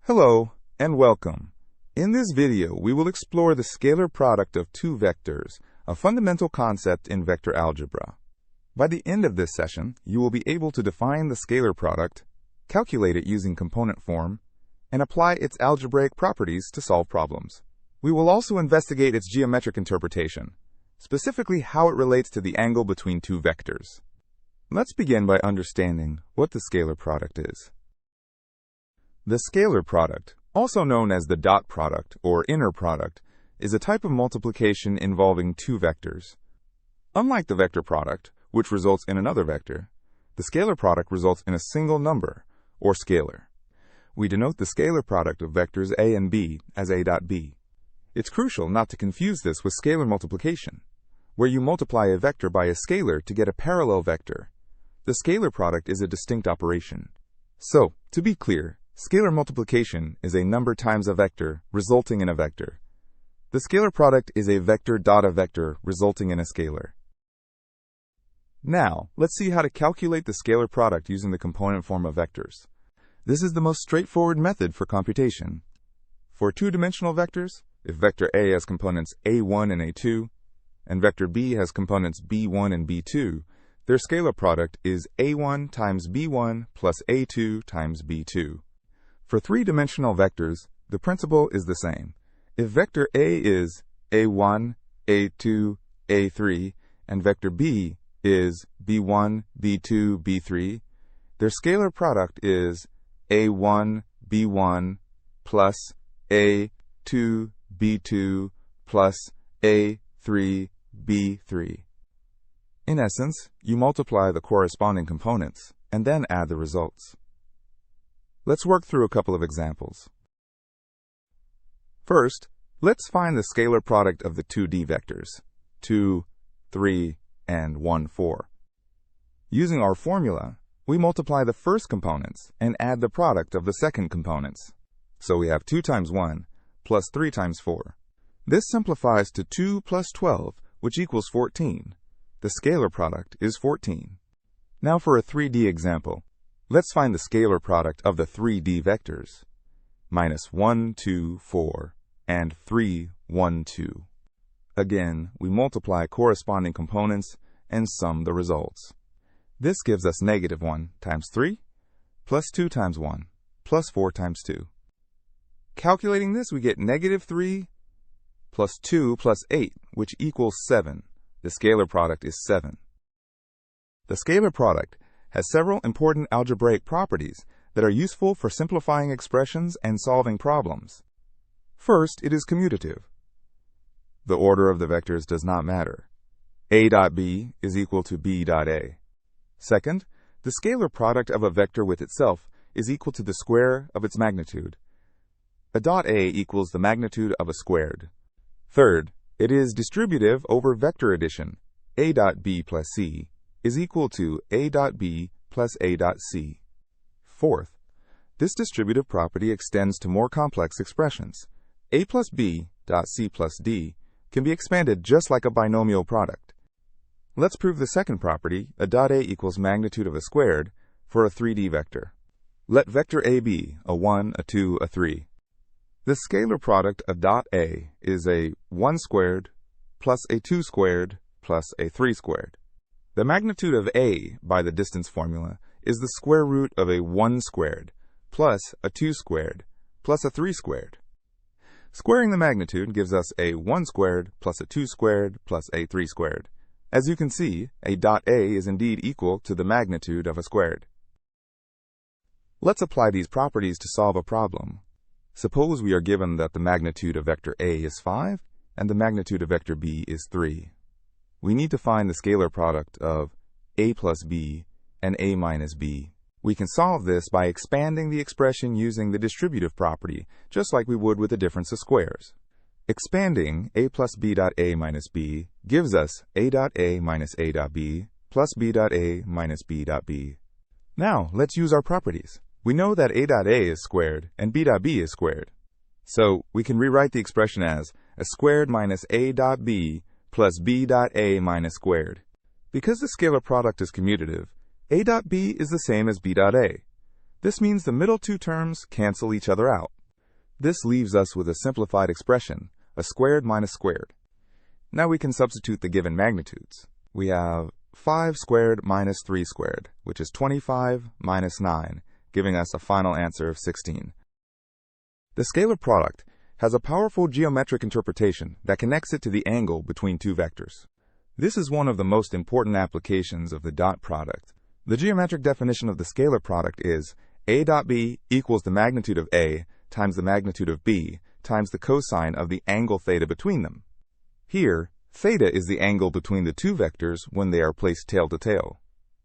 Hello and welcome. In this video, we will explore the scalar product of two vectors, a fundamental concept in vector algebra. By the end of this session, you will be able to define the scalar product, calculate it using component form, and apply its algebraic properties to solve problems. We will also investigate its geometric interpretation, specifically how it relates to the angle between two vectors. Let's begin by understanding what the scalar product is. The scalar product, also known as the dot product or inner product, is a type of multiplication involving two vectors. Unlike the vector product, which results in another vector, the scalar product results in a single number, or scalar. We denote the scalar product of vectors a and b as a dot b. It's crucial not to confuse this with scalar multiplication, where you multiply a vector by a scalar to get a parallel vector. The scalar product is a distinct operation. So, to be clear, scalar multiplication is a number times a vector, resulting in a vector. The scalar product is a vector dot a vector, resulting in a scalar. Now, let's see how to calculate the scalar product using the component form of vectors. This is the most straightforward method for computation. For two-dimensional vectors, if vector A has components a1 and a2, and vector B has components b1 and b2, their scalar product is a1 times b1 plus a2 times b2. For three-dimensional vectors, the principle is the same. If vector A is a1, a2, a3, and vector B is b1, b2, b3, their scalar product is a1, b1 plus a2, b2 plus a3, b3. In essence, you multiply the corresponding components and then add the results. Let's work through a couple of examples. First, let's find the scalar product of the 2D vectors, 2, 3, and 1, 4. Using our formula, we multiply the first components and add the product of the second components. So we have 2 times 1 plus 3 times 4. This simplifies to 2 plus 12, which equals 14. The scalar product is 14. Now for a 3D example. Let's find the scalar product of the 3D vectors, minus 1, 2, 4, and 3, 1, 2. Again, we multiply corresponding components and sum the results. This gives us negative 1 times 3, plus 2 times 1, plus 4 times 2. Calculating this, we get negative 3 plus 2 plus 8, which equals 7. The scalar product is 7. The scalar product has several important algebraic properties that are useful for simplifying expressions and solving problems. First, it is commutative. The order of the vectors does not matter. A dot B is equal to B dot A. Second, the scalar product of a vector with itself is equal to the square of its magnitude. A dot A equals the magnitude of a squared. Third, it is distributive over vector addition. A dot B plus C is equal to A dot B plus A dot C. Fourth, this distributive property extends to more complex expressions. A plus B dot C plus D can be expanded just like a binomial product. Let's prove the second property, a dot A equals magnitude of a squared, for a 3D vector. Let vector A be a 1, a 2, a 3. The scalar product of dot A is a 1 squared plus a 2 squared plus a 3 squared. The magnitude of A by the distance formula is the square root of a 1 squared plus a 2 squared plus a 3 squared. Squaring the magnitude gives us a 1 squared plus a 2 squared plus a 3 squared. As you can see, a dot A is indeed equal to the magnitude of a squared. Let's apply these properties to solve a problem. Suppose we are given that the magnitude of vector A is 5 and the magnitude of vector B is 3. We need to find the scalar product of A plus B and A minus B. We can solve this by expanding the expression using the distributive property, just like we would with the difference of squares. Expanding A plus B dot A minus B gives us A dot A minus A dot B plus B dot A minus B dot B. Now, let's use our properties. We know that A dot A is squared and B dot B is squared. So, we can rewrite the expression as a squared minus A dot B plus B dot A minus squared. Because the scalar product is commutative, A dot B is the same as B dot A. This means the middle two terms cancel each other out. This leaves us with a simplified expression, a squared minus squared. Now we can substitute the given magnitudes. We have 5 squared minus 3 squared, which is 25 minus 9, giving us a final answer of 16. The scalar product has a powerful geometric interpretation that connects it to the angle between two vectors. This is one of the most important applications of the dot product. The geometric definition of the scalar product is A dot B equals the magnitude of A times the magnitude of B times the cosine of the angle theta between them. Here, theta is the angle between the two vectors when they are placed tail to tail.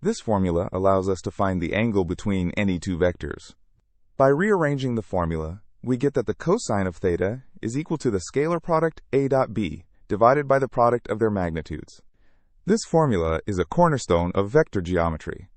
This formula allows us to find the angle between any two vectors. By rearranging the formula, we get that the cosine of theta is equal to the scalar product A dot B divided by the product of their magnitudes. This formula is a cornerstone of vector geometry.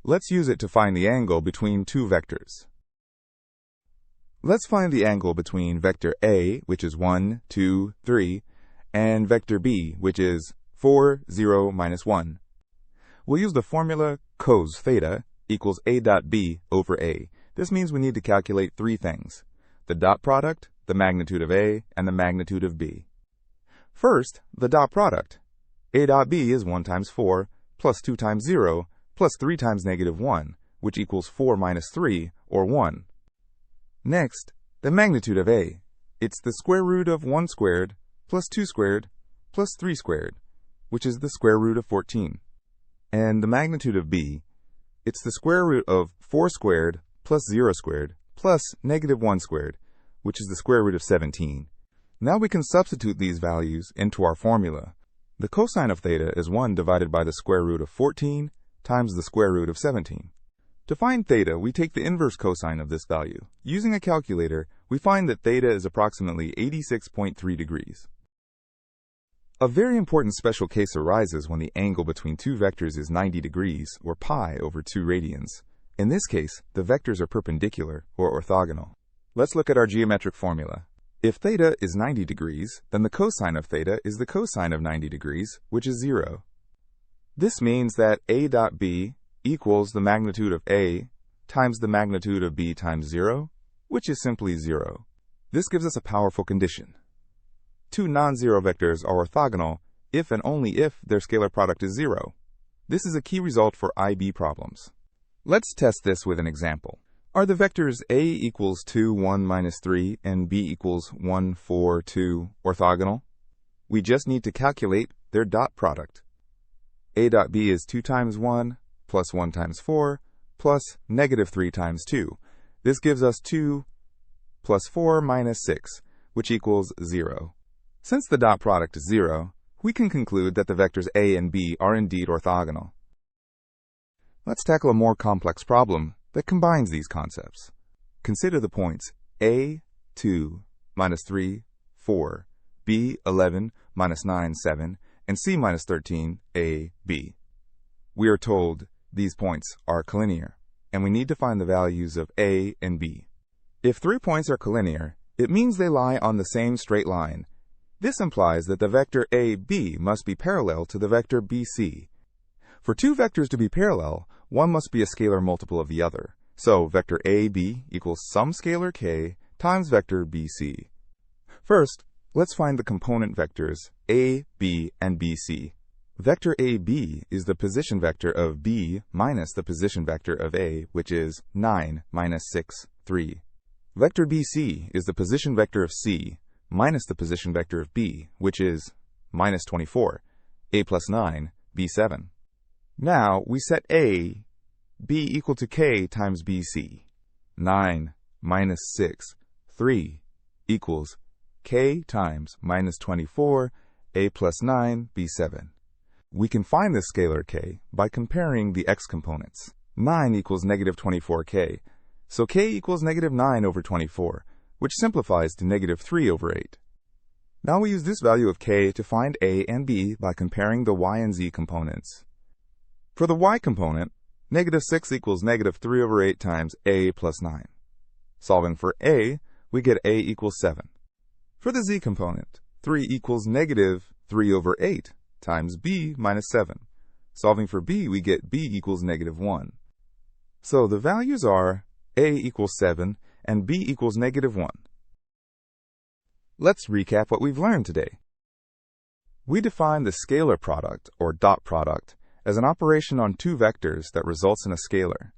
Let's use it to find the angle between two vectors. Let's find the angle between vector A, which is 1, 2, 3, and vector B, which is 4, 0, minus 1. We'll use the formula cos theta equals A dot B over A. This means we need to calculate three things: the dot product, the magnitude of A, and the magnitude of B. First, the dot product. A dot B is 1 times 4, plus 2 times 0, plus 3 times negative 1, which equals 4 minus 3, or 1. Next, the magnitude of A. It's the square root of 1 squared, plus 2 squared, plus 3 squared, which is the square root of 14. And the magnitude of B. It's the square root of 4 squared, plus 0 squared, plus negative 1 squared, which is the square root of 17. Now we can substitute these values into our formula. The cosine of theta is 1 divided by the square root of 14 times the square root of 17. To find theta, we take the inverse cosine of this value. Using a calculator, we find that theta is approximately 86.3 degrees. A very important special case arises when the angle between two vectors is 90 degrees, or pi over 2 radians. In this case, the vectors are perpendicular, or orthogonal. Let's look at our geometric formula. If theta is 90 degrees, then the cosine of theta is the cosine of 90 degrees, which is 0. This means that A dot B equals the magnitude of A times the magnitude of B times 0, which is simply 0. This gives us a powerful condition. Two non-zero vectors are orthogonal if and only if their scalar product is 0. This is a key result for IB problems. Let's test this with an example. Are the vectors A equals 2, 1, minus 3 and B equals 1, 4, 2 orthogonal? We just need to calculate their dot product. A dot B is 2 times 1, plus 1 times 4, plus negative 3 times 2. This gives us 2 plus 4 minus 6, which equals 0. Since the dot product is 0, we can conclude that the vectors A and B are indeed orthogonal. Let's tackle a more complex problem that combines these concepts. Consider the points A, 2, minus 3, 4, B, 11, minus 9, 7, and C, minus 13, A, B. We are told these points are collinear, and we need to find the values of A and B. If 3 points are collinear, it means they lie on the same straight line. This implies that the vector AB must be parallel to the vector BC. For two vectors to be parallel, one must be a scalar multiple of the other. So vector AB equals some scalar k times vector BC. First, let's find the component vectors A, B, and BC. Vector AB is the position vector of B minus the position vector of A, which is 9 minus 6, 3. Vector BC is the position vector of C minus the position vector of B, which is minus 24, A plus 9, B 7. Now we set A, B equal to K times BC. 9 minus 6, 3 equals K times minus 24, A plus 9, B 7. We can find this scalar K by comparing the X components. 9 equals negative 24K, so K equals negative 9 over 24, which simplifies to negative 3 over 8. Now we use this value of K to find A and B by comparing the Y and Z components. For the Y component, negative 6 equals negative 3 over 8 times A plus 9. Solving for A, we get A equals 7. For the Z component, 3 equals negative 3 over 8 times B minus 7. Solving for B, we get B equals negative 1. So the values are a equals 7 and b equals -1. Let's recap what we've learned today. We define the scalar product, or dot product, as an operation on two vectors that results in a scalar.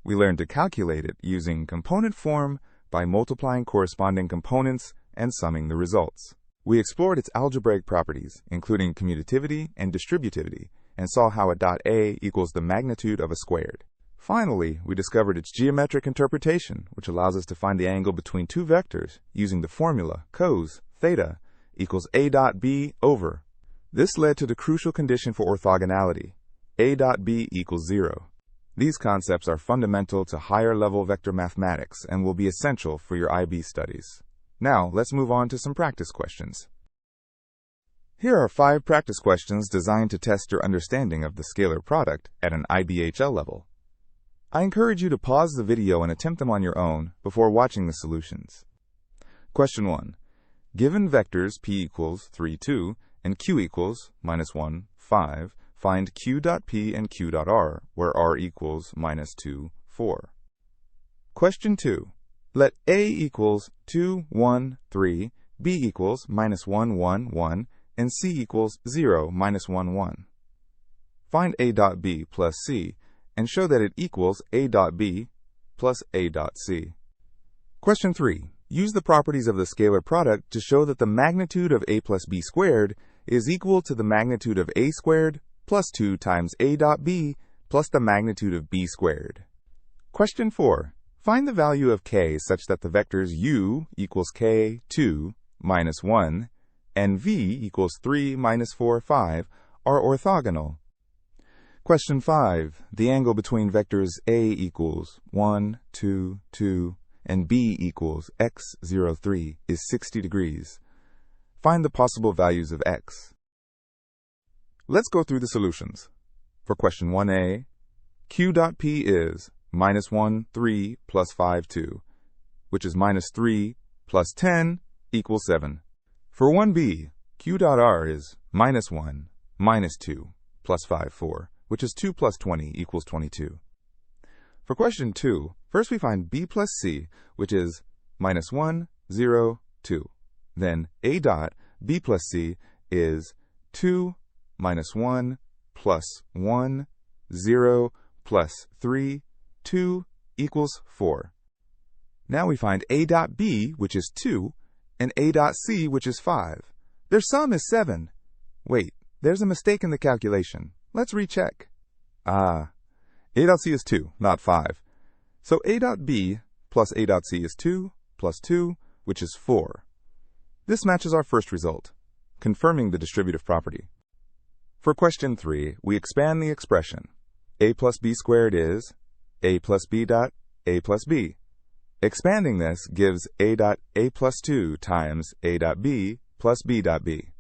We learned to calculate it using component form by multiplying corresponding components and summing the results. We explored its algebraic properties, including commutativity and distributivity, and saw how a dot A equals the magnitude of a squared. Finally, we discovered its geometric interpretation, which allows us to find the angle between two vectors using the formula cos theta equals a dot b over. This led to the crucial condition for orthogonality, a dot b equals 0. These concepts are fundamental to higher-level vector mathematics and will be essential for your IB studies. Now, let's move on to some practice questions. Here are 5 practice questions designed to test your understanding of the scalar product at an IBHL level. I encourage you to pause the video and attempt them on your own before watching the solutions. Question 1. Given vectors p equals 3, 2, and q equals -1, 5, find q dot p and q dot r, where r equals -2, 4. Question 2. Let a equals 2, 1, 3, b equals -1, 1, 1, and c equals 0, -1, 1. Find a dot b plus c and show that it equals a dot b plus a dot c. Question 3. Use the properties of the scalar product to show that the magnitude of a plus b squared is equal to the magnitude of a squared plus 2 times a dot b plus the magnitude of b squared. Question 4. Find the value of k such that the vectors u equals k, 2, minus 1, and v equals 3, minus 4, 5 are orthogonal. Question 5. The angle between vectors a equals 1, 2, 2, and b equals x, 0, 3 is 60 degrees. Find the possible values of x. Let's go through the solutions. For question 1a, q dot p is -1, 3 plus 5, 2, which is -3 plus 10 equals 7. For 1b, q dot r is -1, -2 plus 5, 4, which is 2 plus 20 equals 22. For question 2, first we find b plus c, which is -1, 0, 2. Then a dot b plus c is 2 minus 1 plus 1, 0 plus 3, 2 equals 4. Now we find a dot b, which is 2, and a dot c, which is 5. Their sum is 7. Wait, there's a mistake in the calculation. Let's recheck. A dot c is 2, not 5. So a dot b plus a dot c is 2 plus 2, which is 4. This matches our first result, confirming the distributive property. For question 3, we expand the expression. A plus b squared is a plus b dot a plus b. Expanding this gives a dot a plus 2 times a dot b plus b dot b.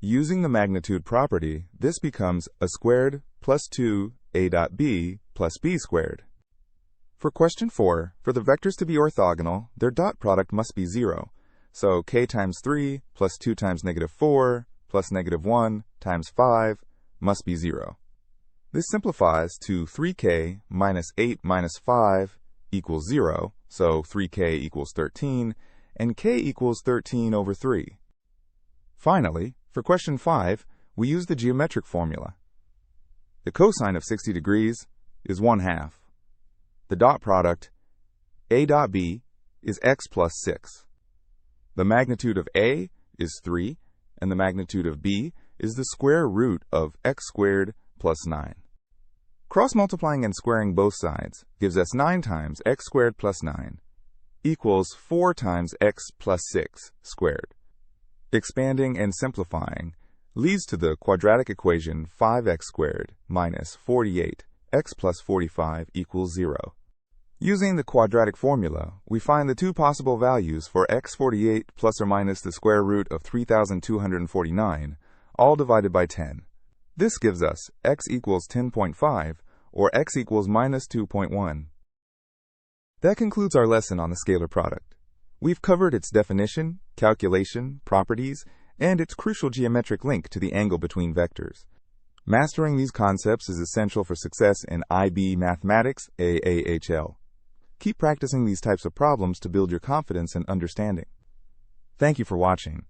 Using the magnitude property, this becomes a squared plus 2 a dot b plus b squared. For question 4, for the vectors to be orthogonal, their dot product must be 0. So k times 3 plus 2 times -4 plus -1 times 5 must be 0. This simplifies to 3k minus 8 minus 5 equals 0, so 3k equals 13, and k equals 13 over 3. Finally, for question 5, we use the geometric formula. The cosine of 60 degrees is 1/2. The dot product, a dot b, is x plus 6. The magnitude of a is 3, and the magnitude of b is the square root of x squared plus 9. Cross-multiplying and squaring both sides gives us 9 times x squared plus 9 equals 4 times x plus 6 squared. Expanding and simplifying leads to the quadratic equation 5x squared minus 48x plus 45 equals 0. Using the quadratic formula, we find the two possible values for x48 plus or minus the square root of 3,249, all divided by 10. This gives us x equals 10.5, or x equals minus 2.1. That concludes our lesson on the scalar product. We've covered its definition, calculation, properties, and its crucial geometric link to the angle between vectors. Mastering these concepts is essential for success in IB Mathematics AAHL. Keep practicing these types of problems to build your confidence and understanding. Thank you for watching.